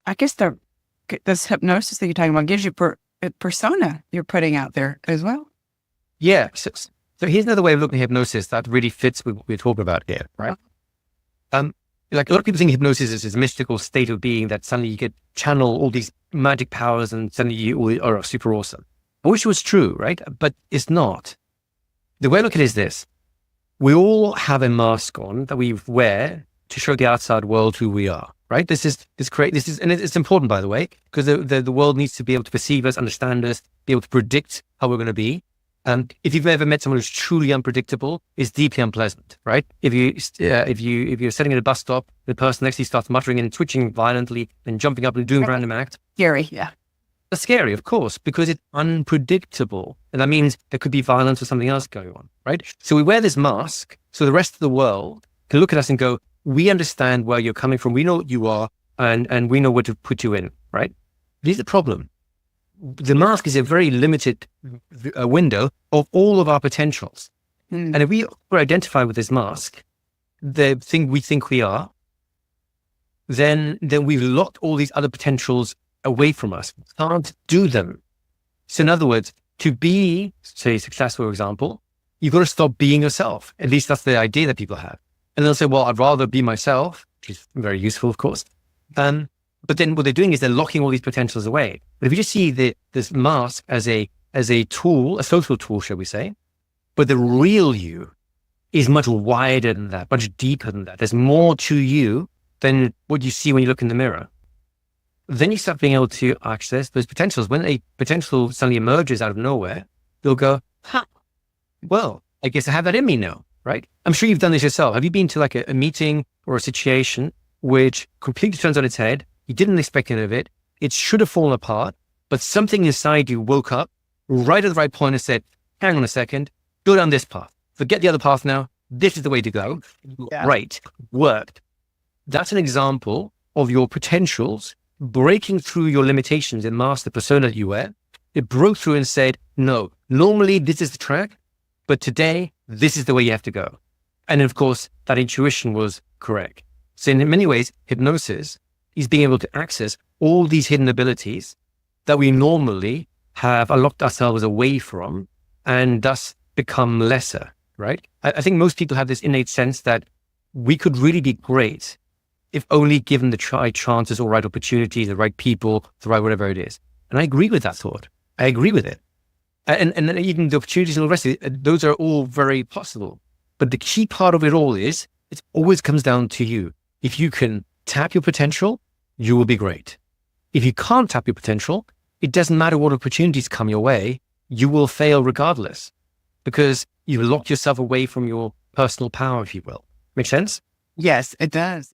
I guess this hypnosis that you're talking about gives you a persona you're putting out there as well. Yeah. So here's another way of looking at hypnosis that really fits with what we're talking about here, right? Like a lot of people think hypnosis is this mystical state of being that suddenly you get channel all these magic powers and suddenly you are super awesome. I wish it was true, right? But it's not. The way I look at it is this. We all have a mask on that we wear to show the outside world who we are, right? And it's important, by the way, because the world needs to be able to perceive us, understand us, be able to predict how we're going to be. If you've ever met someone who's truly unpredictable, it's deeply unpleasant, right? If you're sitting at a bus stop, the person next to you starts muttering and twitching violently and jumping up and doing random acts. Scary, yeah. That's scary, of course, because it's unpredictable. And that means there could be violence or something else going on, right? So we wear this mask so the rest of the world can look at us and go, we understand where you're coming from. We know what you are and we know where to put you in, right? Here's the problem. The mask is a very limited window of all of our potentials. And if we are identified with this mask, the thing we think we are, then we've locked all these other potentials away from us. We can't do them. So in other words, to be, say, successful, for example, you've got to stop being yourself. At least that's the idea that people have. And they'll say, well, I'd rather be myself, which is very useful, of course. But then what they're doing is they're locking all these potentials away. But if you just see this mask as a tool, a social tool, shall we say, but the real you is much wider than that, much deeper than that. There's more to you than what you see when you look in the mirror. Then you start being able to access those potentials. When a potential suddenly emerges out of nowhere, you'll go, well, I guess I have that in me now, right? I'm sure you've done this yourself. Have you been to like a meeting or a situation which completely turns on its head? You didn't expect any of it. It should have fallen apart, but something inside you woke up right at the right point and said, hang on a second, go down this path. Forget the other path now. This is the way to go. Yeah. Right. Worked. That's an example of your potentials breaking through your limitations and master persona that you wear. It broke through and said, no, normally this is the track, but today this is the way you have to go. And of course, that intuition was correct. So in many ways, hypnosis is being able to access all these hidden abilities that we normally have locked ourselves away from and thus become lesser, right? I think most people have this innate sense that we could really be great if only given the right chances or right opportunities, the right people, the right whatever it is. And I agree with that thought. I agree with it. And even the opportunities and all the rest of it, those are all very possible. But the key part of it all is, it always comes down to you. If you can tap your potential, you will be great. If you can't tap your potential, it doesn't matter what opportunities come your way, you will fail regardless because you've locked yourself away from your personal power, if you will. Make sense? Yes, it does.